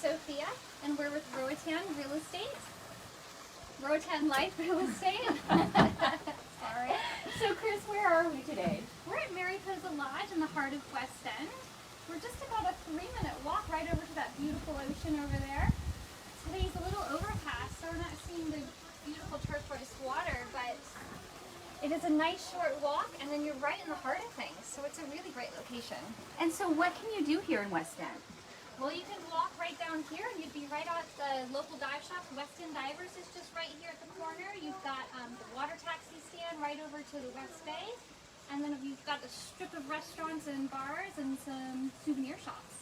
Sophia, and we're with Roatan Real Estate. Roatan Life Real Estate. Sorry. So Chris, where are we today? We're at Mariposa Lodge in the heart of West End. We're just about a 3-minute walk right over to that beautiful ocean over there. Today's a little overcast, so we're not seeing the beautiful turquoise water, but it is a nice short walk, and then you're right in the heart of things, so it's a really great location. And so what can you do here in West End? Well, you can walk right down here, and you'd be right at the local dive shop. West End Divers is just right here at the corner. You've got the water taxi stand right over to the West Bay, and then you've got a strip of restaurants and bars and some souvenir shops.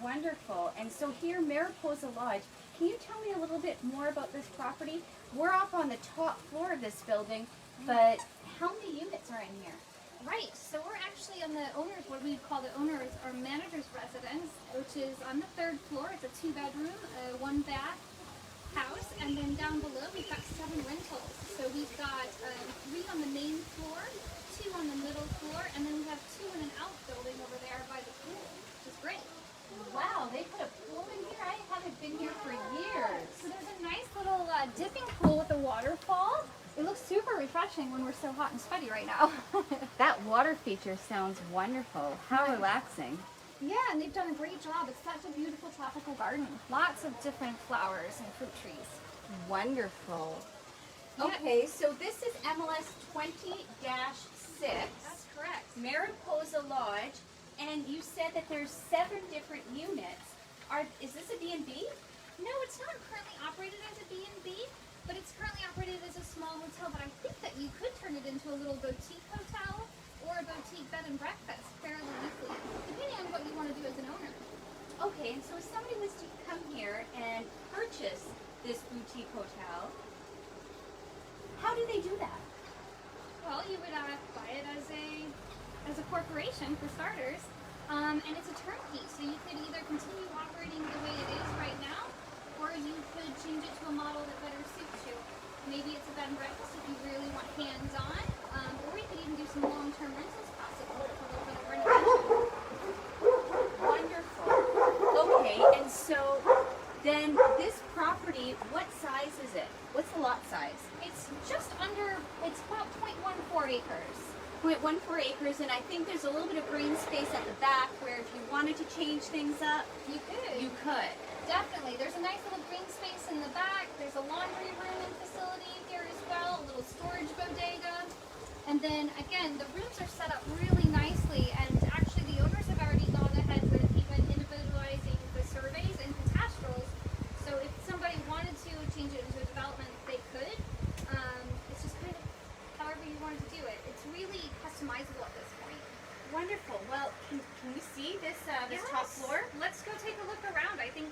Wonderful. And so here, Mariposa Lodge, can you tell me a little bit more about this property? We're up on the top floor of this building, but how many units are in here? Right, so we're actually on the owner's, what we call the owner's or manager's residence, which is on the 3rd floor. It's a 2-bedroom, 1-bath house, and then down below we've got 7 rentals. So we've got 3 on the main floor, 2 on the middle floor, and then we have 2 in an outbuilding over there by the pool, which is great. Wow, they put a pool in here? I haven't been here for years. So there's a nice little dipping pool with a waterfall. It looks super refreshing when we're so hot and sweaty right now. That water feature sounds wonderful. How relaxing. Yeah, and they've done a great job. It's such a beautiful tropical garden. Lots of different flowers and fruit trees. Wonderful. Yeah. Okay, so this is MLS 20-6. That's correct. Mariposa Lodge, and you said that there's 7 different units. Is this a B&B? No, it's not currently operated as a B&B, but it's currently operated as a small hotel, but I think that you could turn it into a little boutique hotel or a boutique bed and breakfast fairly easily, depending on what you want to do as an owner. Okay, and so if somebody was to come here and purchase this boutique hotel, how do they do that? Well, you would buy it as a corporation for starters, and it's a turnkey, so you could either continue operating the way it is right now, or you could change it to a model that better suits you. Maybe it's a bed and breakfast if you really want hands-on, or you could even do some long-term rentals possible for a little bit of renovation. Wonderful. Okay, and so then this property, what size is it? What's the lot size? It's just under, it's about 0.14 acres. 0.14 acres, and I think there's a little bit of green space at the back where if you wanted to change things up, You could. you could. Definitely. There's a nice little green space in the back. There's a laundry room and facility here as well, a little storage bodega. And then again, the rooms are set up really nicely, and actually the owners have already gone ahead with even individualizing the surveys and catastrals. So if somebody wanted to change it into a development, they could. It's just kind of however you wanted to do it. It's really customizable at this point. Wonderful. Well, can we see this Yes. top floor? Let's go take a look around. I think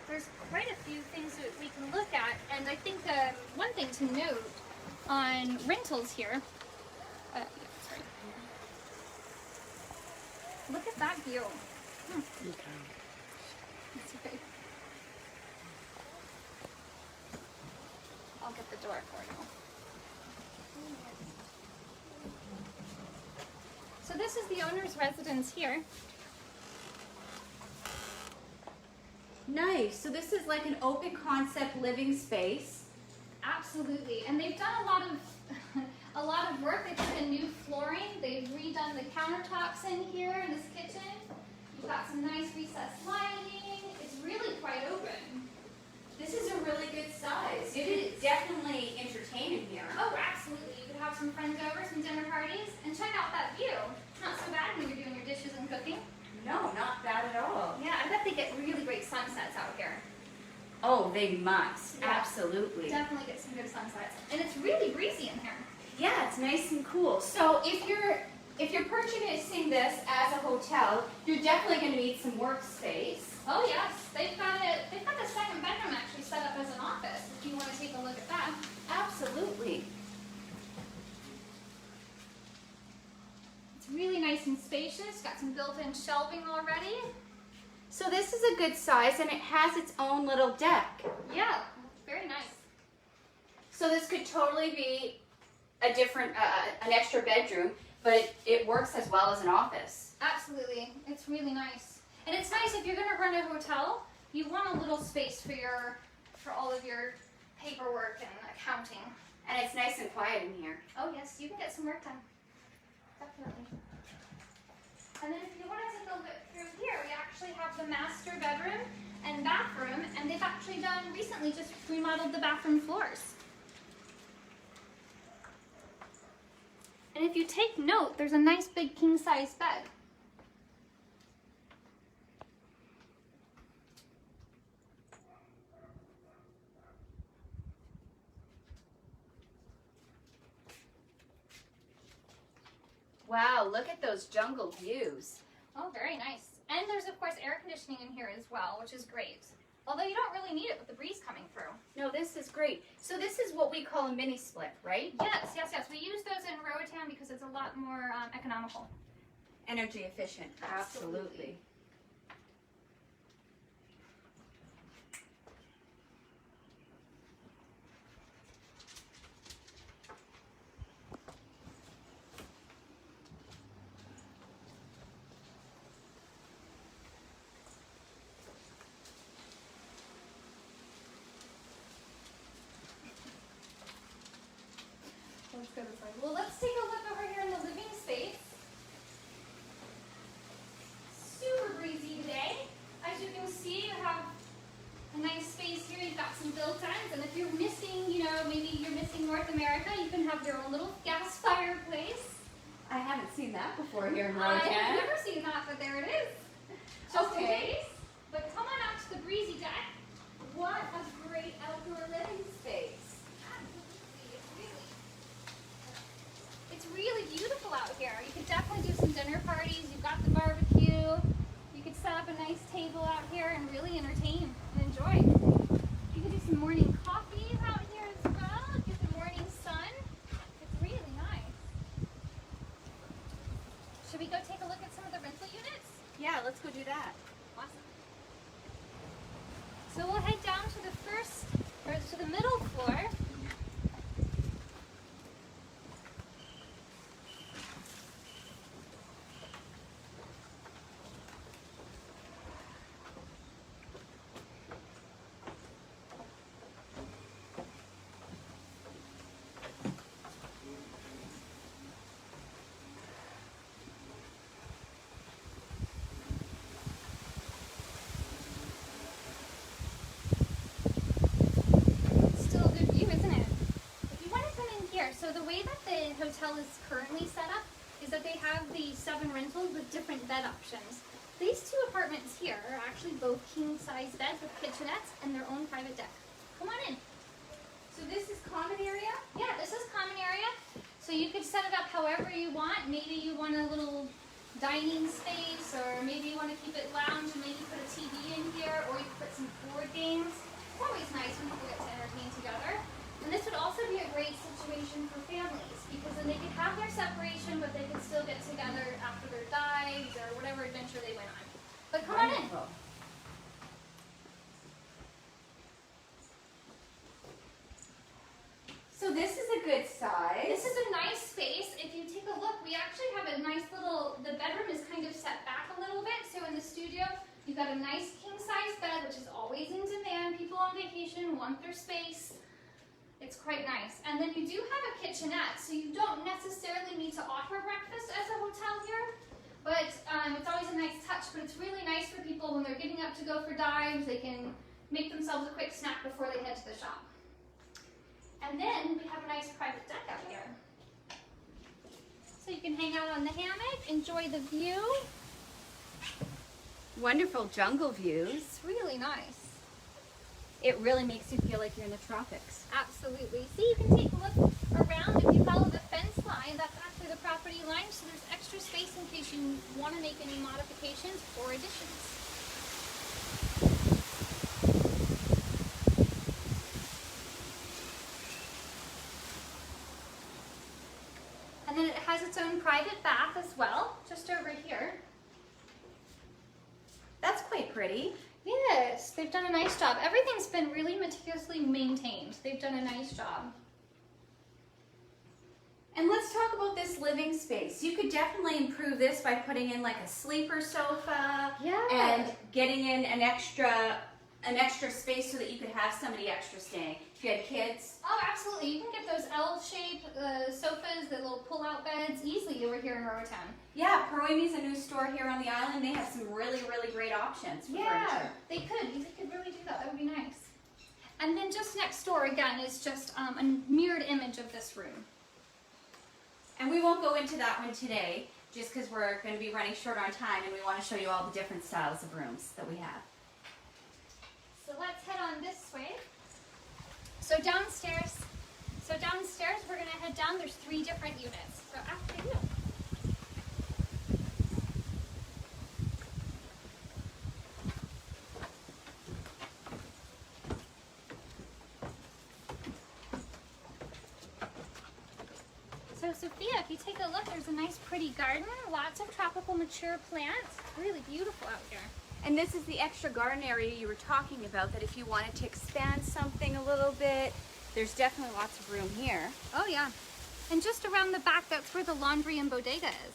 there's quite a few things that we can look at, and I think one thing to note on rentals here. Sorry. Look at that view. That's okay. I'll get the door for you. So this is the owner's residence here. Nice. So this is like an open concept living space. Absolutely, and they've done a lot of work. They put in new flooring. They've redone the countertops in here in this kitchen. You've got some nice recessed lighting. It's really quite open. This is a really good size. You could definitely entertain in here. Oh, absolutely. You could have some friends over, some dinner parties, and check out that view. Not so bad when you're doing your dishes and cooking. No, not bad at all. Yeah, I bet they get really great sunsets out here. Oh, they must. Yeah. Absolutely. Definitely get some good sunsets. And it's really breezy in here. Yeah, it's nice and cool. So if you're purchasing this as a hotel, you're definitely going to need some workspace. Oh yes, they've got the 2nd bedroom actually set up as an office if you want to take a look at that. Absolutely. It's really nice and spacious, got some built-in shelving already. So this is a good size, and it has its own little deck. Yeah, very nice. So this could totally be a different, an extra bedroom, but it works as well as an office. Absolutely, it's really nice. And it's nice if you're going to run a hotel, you want a little space for all of your paperwork and accounting. And it's nice and quiet in here. Oh yes, you can get some work done. Definitely. And then if you want to take a look through here, we actually have the master bedroom and bathroom, and they've actually recently just remodeled the bathroom floors. And if you take note, there's a nice big king size bed. Wow, look at those jungle views. Oh, very nice. And there's of course air conditioning in here as well, which is great. Although you don't really need it with the breeze coming through. No, this is great. So this is what we call a mini split, right? Yes, yes, yes. We use those in Roatan because it's a lot more economical. Energy efficient. Absolutely. Let's go this way. Well, let's take a look over here in the living space. Super breezy today. As you can see, you have a nice space here. You've got some built-ins, and if you're missing, maybe you're missing North America, you can have your own little gas fireplace. I haven't seen that before here in I've Roatan. never seen that, but there it is. Just in case. But come on out to the breezy deck. What a great outdoor living space. It's really beautiful out here. You could definitely do some dinner parties. You've got the barbecue. You could set up a nice table out here and really entertain and enjoy. You could do some morning coffees out here as well. Get the morning sun. It's really nice. Should we go take a look at some of the rental units? Yeah, let's go do that. Awesome. So we'll head down to the middle floor. So the way that the hotel is currently set up is that they have the 7 rentals with different bed options. These 2 apartments here are actually both king-size beds with kitchenettes and their own private deck. Come on in. So this is common area? Yeah, this is common area. So you could set it up however you want. Maybe you want a little dining space, or maybe you want to keep it lounge and maybe put a TV in here, or you could put some board games. It's always nice when people get to entertain together. And this would also be a great situation for families, because then they could have their separation, but they could still get together after their dives or whatever adventure they went on. But come on in. So this is a good size. This is a nice space. If you take a look, we actually have a nice the bedroom is kind of set back a little bit. So in the studio, you've got a nice king-size bed, which is always in demand. People on vacation want their space. It's quite nice. And then you do have a kitchenette, so you don't necessarily need to offer breakfast as a hotel here, but it's always a nice touch. But it's really nice for people when they're getting up to go for dives. They can make themselves a quick snack before they head to the shop. And then we have a nice private deck out here. So you can hang out on the hammock, enjoy the view. Wonderful jungle views. It's really nice. It really makes you feel like you're in the tropics. Absolutely. See, you can take a look around. If you follow the fence line, that's actually the property line, so there's extra space in case you want to make any modifications or additions. And then it has its own private bath as well, just over here. That's quite pretty. Yes, they've done a nice job. Everything's been really meticulously maintained. They've done a nice job. And let's talk about this living space. You could definitely improve this by putting in like a sleeper sofa Yeah. and getting in an extra an extra space so that you could have somebody extra staying. If you had kids. Oh, absolutely. You can get those L-shaped sofas, the little pull-out beds, easily over here in Roatan. Yeah, Proimi's a new store here on the island. They have some really, really great options for furniture. They could. You could really do that. That would be nice. And then just next door, again, is just a mirrored image of this room. And we won't go into that one today, just because we're going to be running short on time, and we want to show you all the different styles of rooms that we have. So let's head on this way. So downstairs, we're going to head down. There's 3 different units. So after you. So Sophia, if you take a look, there's a nice pretty garden, lots of tropical mature plants. It's really beautiful out here. And this is the extra garden area you were talking about, that if you wanted to expand something a little bit, there's definitely lots of room here. Oh yeah. And just around the back, that's where the laundry and bodega is.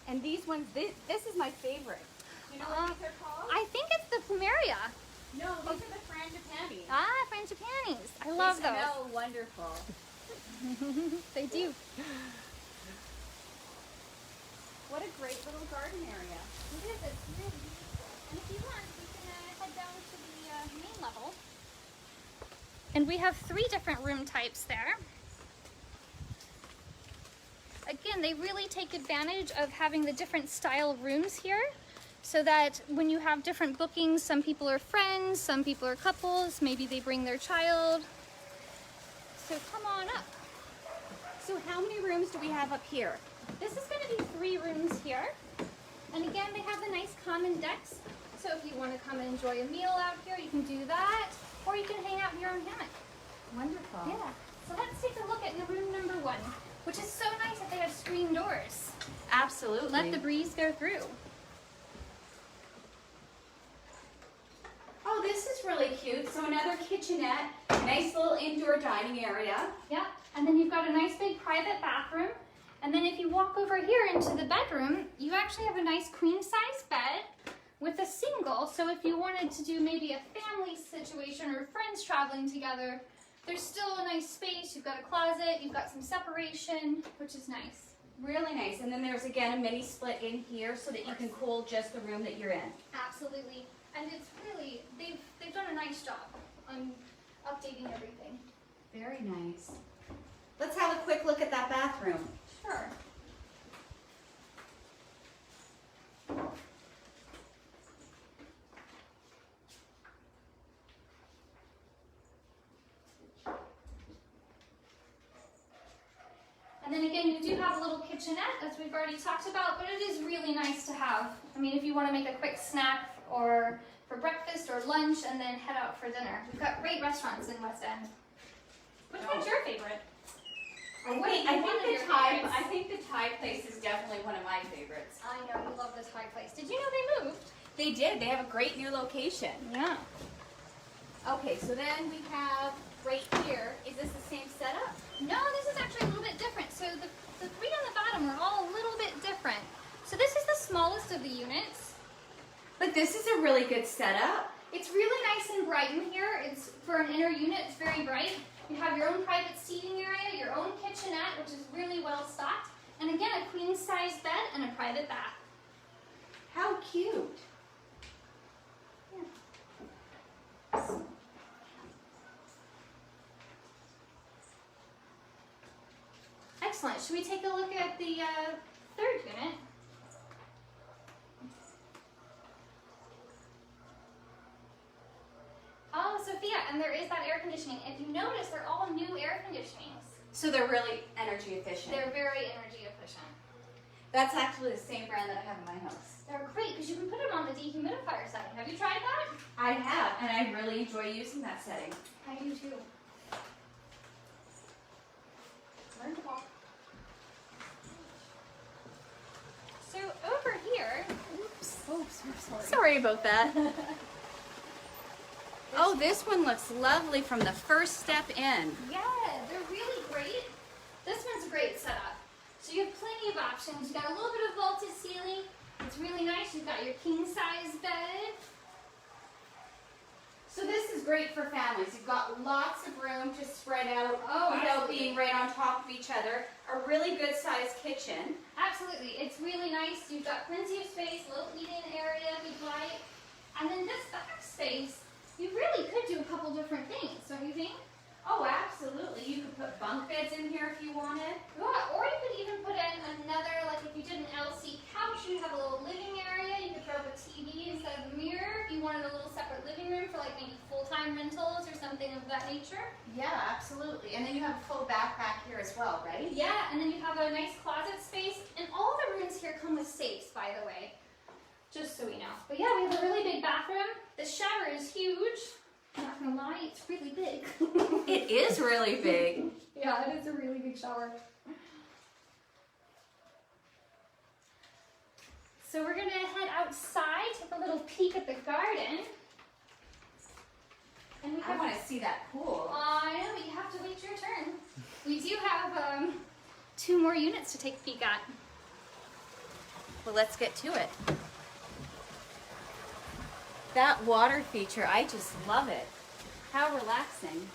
And these ones, this is my favorite. You know what these are called? I think it's the plumeria. No, these are the frangipani. Ah, frangipanis. I love They those. smell wonderful. They do. What a great little garden area. It is. It's really beautiful. And if you want, we can head down to the main level. And we have 3 different room types there. Again, they really take advantage of having the different style rooms here, so that when you have different bookings, some people are friends, some people are couples, maybe they bring their child. So come on up. So how many rooms do we have up here? This is going to be 3 rooms here. And again, they have the nice common decks. So if you want to come and enjoy a meal out here, you can do that. Or you can hang out in your own hammock. Wonderful. Yeah. So let's take a look at room number 1, which is so nice that they have screen doors. Absolutely. Let the breeze go through. Oh, this is really cute. So another kitchenette, nice little indoor dining area. Yeah. And then you've got a nice big private bathroom. And then if you walk over here into the bedroom, you actually have a nice queen size bed with a single. So if you wanted to do maybe a family situation or friends traveling together, there's still a nice space. You've got a closet, you've got some separation, which is nice. Really nice. And then there's again a mini split in here so that you can cool just the room that you're in. Absolutely. And it's really, they've done a nice job on updating everything. Very nice. Let's have a quick look at that bathroom. Sure. And then again, you do have a little kitchenette, as we've already talked about, but it is really nice to have. I mean, if you want to make a quick snack or for breakfast or lunch and then head out for dinner. We've got great restaurants in West End. Which one's your favorite? I think the Thai place is definitely one of my favorites. I know, you love the Thai place. Did you know they moved? They did. They have a great new location. Yeah. Okay, so then we have right here. Is this the same setup? No, this is actually a little bit different. So the 3 on the bottom are all a little bit different. So this is the smallest of the units. But this is a really good setup. It's really nice and bright in here. It's for an inner unit, it's very bright. You have your own private seating area, your own kitchenette, which is really well stocked, and again, a queen size bed and a private bath. How cute. Yeah. Excellent. Should we take a look at the 3rd unit? Oh, Sophia, and there is that air conditioning. If you notice, they're all new air conditionings. So they're really energy efficient. They're very energy efficient. That's actually the same brand that I have in my house. They're great because you can put them on the dehumidifier setting. Have you tried that? I have, and I really enjoy using that setting. I do too. Learn to walk. So over here, oops, Sorry about that. Oh, this one looks lovely from the first step in. yeah, they're really great. This one's a great setup. So you have plenty of options. You've got a little bit of vaulted ceiling. It's really nice. You've got your king size bed. great for families. You've got lots of room to spread out without being right on top of each other. A really good sized kitchen. Absolutely. It's really nice. You've got plenty of space, little eating area if you'd like. And then this back space, you really could do a couple different things, don't you think? Oh, absolutely. You could put bunk beds in here if you wanted. Yeah, or you could even put in another, like if you did an LC couch, you'd have a little living area. You could throw up a TV instead of a mirror. If you wanted a little separate living room for like maybe full-time rentals or something of that nature. Yeah, absolutely. And then you have a full back here as well, right? Yeah, and then you have a nice closet space. And all the rooms here come with safes, by the way. Just so we know. But yeah, we have a really big bathroom. The shower is huge. I'm not gonna lie, it's really big. It is really big. Yeah, it is a really big shower. So we're gonna head outside, take a little peek at the garden. And we I want to see that pool. I know, but you have to wait your turn. We do have 2 more units to take a peek at. Well, let's get to it. That water feature, I just love it. How relaxing.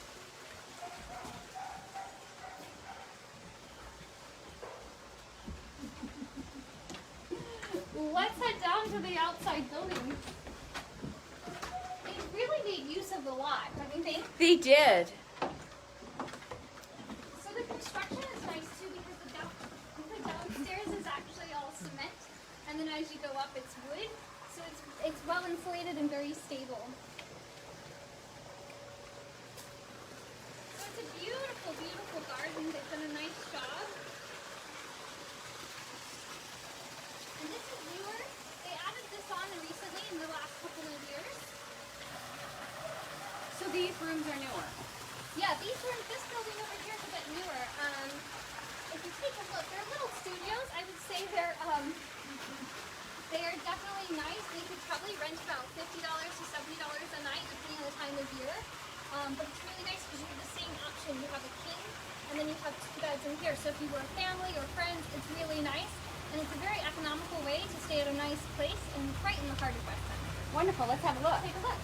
Let's head down to the outside building. They really made use of the lot, don't you think? They did. So the construction is nice too because the downstairs is actually all cement, and then as you go up it's wood, so it's well insulated and very stable. So it's a beautiful, beautiful garden. They've done a nice job. And this is newer. They added this on recently in the last couple of years. So these rooms are newer. Yeah, these rooms, this building over here is a bit newer. If you take a look, they're little studios. I would say they are definitely nice. They could probably rent about $50 to $70 a night, depending on the time of year. But it's really nice because you have the same option. You have a king, and then you have 2 beds in here. So if you were a family or friends, it's really nice. And it's a very economical way to stay at a nice place and right in the heart of West End. Wonderful. Let's have a look. Take a look.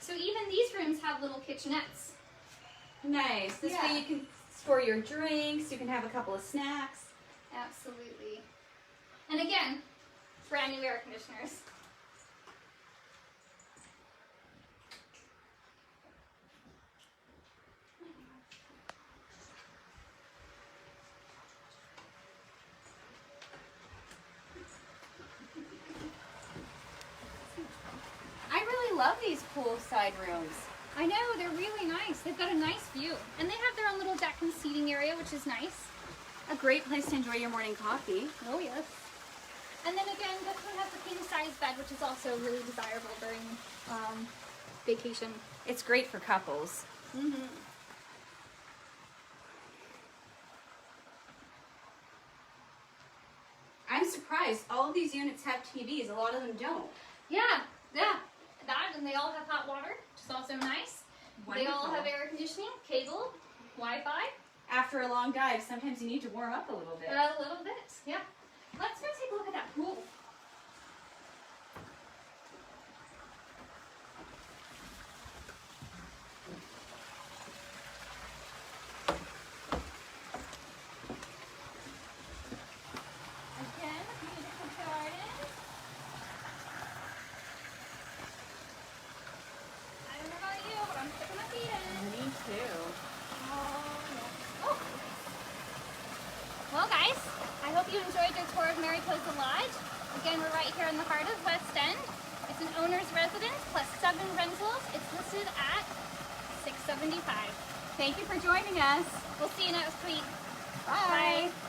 So even these rooms have little kitchenettes. Nice. This way you can store your drinks. You can have a couple of snacks. Absolutely. And again, brand new air conditioners. I really love these poolside rooms. I know, they're really nice. They've got a nice view. And they have their own little deck and seating area, which is nice. A great place to enjoy your morning coffee. Oh, yes. And then again, this one has a king-size bed, which is also really desirable during vacation. It's great for couples. Mm-hmm. I'm surprised. All of these units have TVs. A lot of them don't. Yeah. That, and they all have hot water, which is also nice. Wonderful. They all have air conditioning, cable, Wi-Fi. After a long dive, sometimes you need to warm up a little bit. A little bit, yeah. Let's go take a look at that pool. Again, a beautiful garden. I don't know about you, but I'm sticking my feet in. Me too. Oh. Well, guys, I hope you enjoyed your tour of Mariposa Lodge. Again, we're right here in the heart of West End. It's an owner's residence plus 7 rentals. It's listed at $675. Thank you for joining us. We'll see you next week. Bye. Bye.